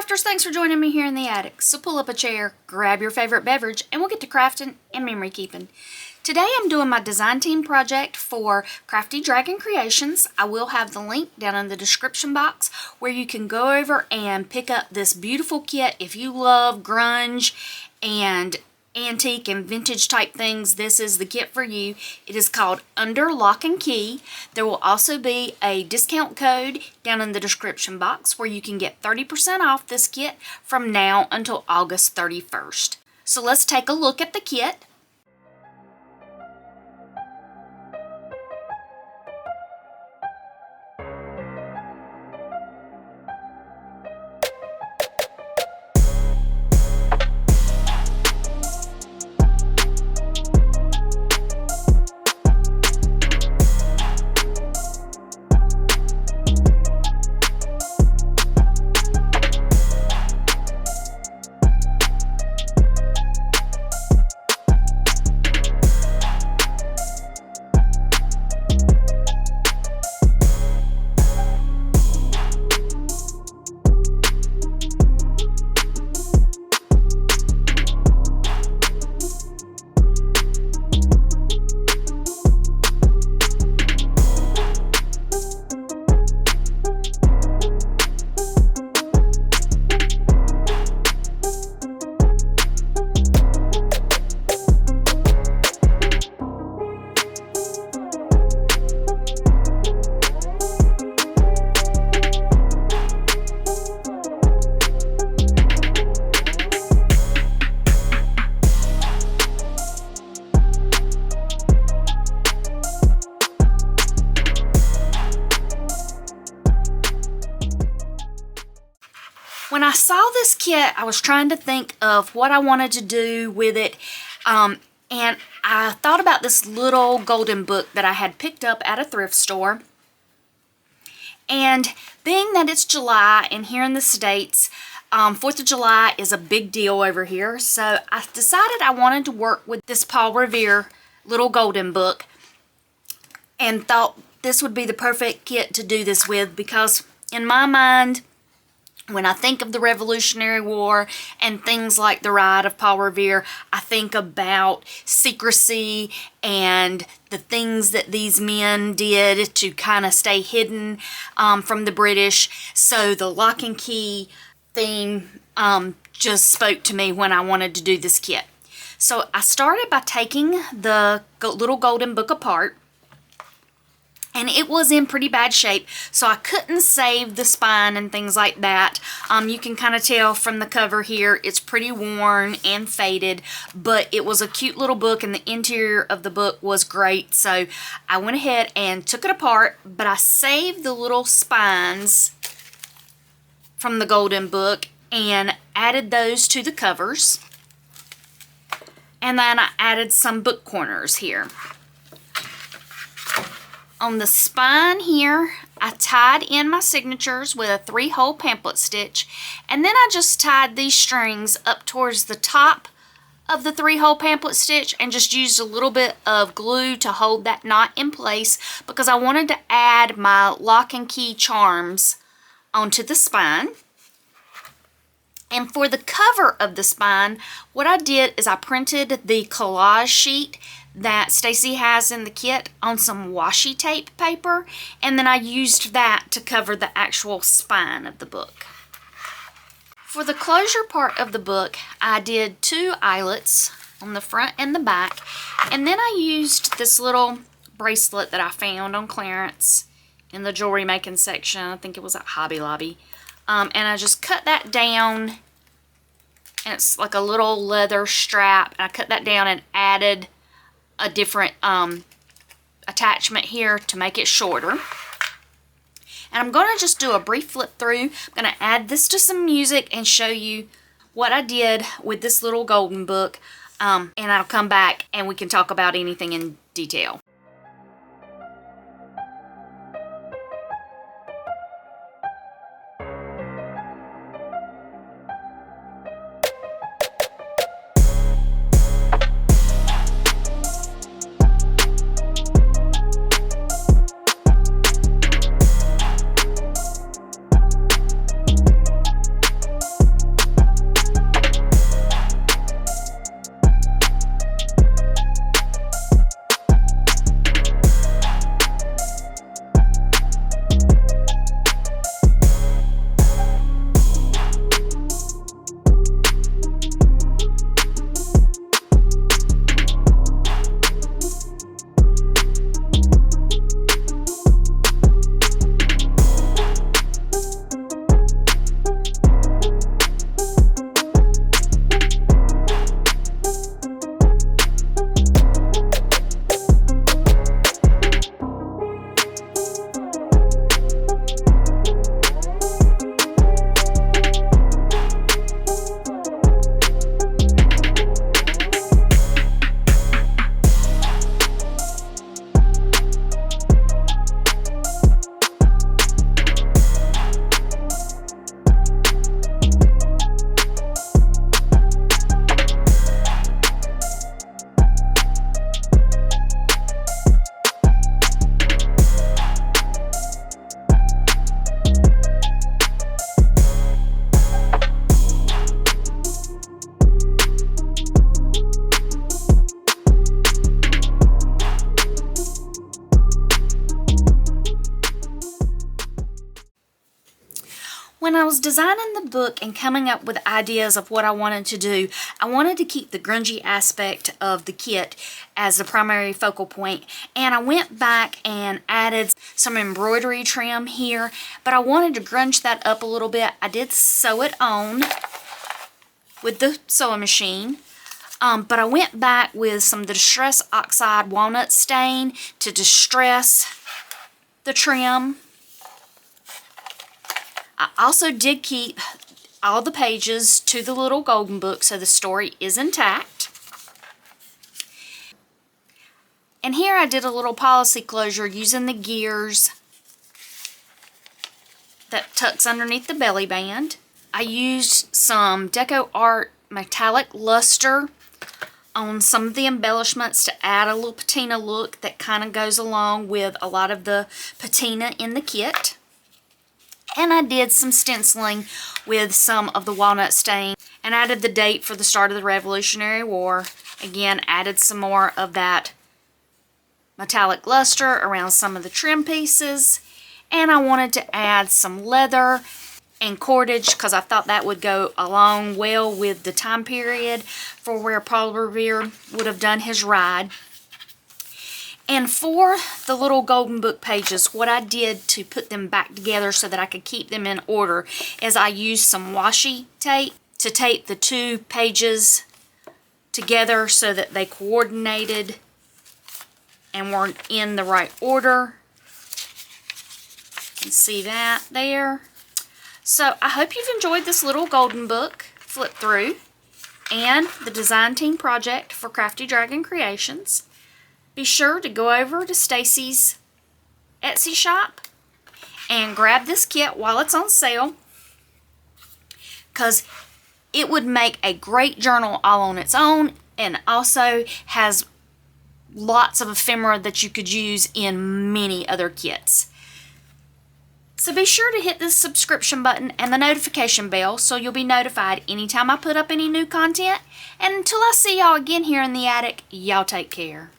crafters, thanks for joining me here in the attic. So pull up a chair, grab your favorite beverage, and we'll get to crafting and memory keeping. Today I'm doing my design team project for Crafty Dragon Creations. I will have the link down in the description box where you can go over and pick up this beautiful kit. If you love grunge and antique and vintage type things, this is the kit for you. It is called Under Lock and Key. There will also be a discount code down in the description box where you can get 30% off this kit from now until August 31st. So let's take a look at the kit. When I saw this kit, I was trying to think of what I wanted to do with it, and I thought about this little golden book that I had picked up at a thrift store. And being that it's July, and here in the States, 4th of July is a big deal over here, so I decided I wanted to work with this Paul Revere little golden book, and thought this would be the perfect kit to do this with, because in my mind, when I think of the Revolutionary War and things like the Ride of Paul Revere, I think about secrecy and the things that these men did to kind of stay hidden from the British. So the lock and key theme just spoke to me when I wanted to do this kit. So I started by taking the little golden book apart. And it was in pretty bad shape, so I couldn't save the spine and things like that. You can kind of tell from the cover here, it's pretty worn and faded, but it was a cute little book, and the interior of the book was great. So I went ahead and took it apart, but I saved the little spines from the golden book and added those to the covers. And then I added some book corners here. On the spine here, I tied in my signatures with a 3-hole pamphlet stitch, and then I just tied these strings up towards the top of the 3-hole pamphlet stitch and just used a little bit of glue to hold that knot in place, because I wanted to add my lock and key charms onto the spine. And for the cover of the spine, what I did is I printed the collage sheet that Stacy has in the kit on some washi tape paper, and then I used that to cover the actual spine of the book. For the closure part of the book, I did 2 eyelets on the front and the back, and then I used this little bracelet that I found on clearance in the jewelry making section. I think it was at Hobby Lobby. And I just cut that down, and it's like a little leather strap, and I cut that down and added a different attachment here to make it shorter. And I'm going to just do a brief flip through. I'm going to add this to some music and show you what I did with this little golden book, and I'll come back and we can talk about anything in detail. When I was designing the book and coming up with ideas of what I wanted to do, I wanted to keep the grungy aspect of the kit as the primary focal point, and I went back and added some embroidery trim here, but I wanted to grunge that up a little bit. I did sew it on with the sewing machine, but I went back with some of the Distress Oxide Walnut Stain to distress the trim. I also did keep all the pages to the little golden book so the story is intact. And here I did a little policy closure using the gears that tucks underneath the belly band. I used some Deco Art metallic luster on some of the embellishments to add a little patina look that kind of goes along with a lot of the patina in the kit. And I did some stenciling with some of the walnut stain and added the date for the start of the Revolutionary War. Again, added some more of that metallic luster around some of the trim pieces. And I wanted to add some leather and cordage because I thought that would go along well with the time period for where Paul Revere would have done his ride. And for the little golden book pages, what I did to put them back together so that I could keep them in order is I used some washi tape to tape the two pages together so that they coordinated and were in the right order. You can see that there. So I hope you've enjoyed this little golden book flip through and the design team project for Crafty Dragon Creations. Be sure to go over to Stacy's Etsy shop and grab this kit while it's on sale, because it would make a great journal all on its own, and also has lots of ephemera that you could use in many other kits. So be sure to hit the subscription button and the notification bell so you'll be notified anytime I put up any new content. And until I see y'all again here in the attic, y'all take care.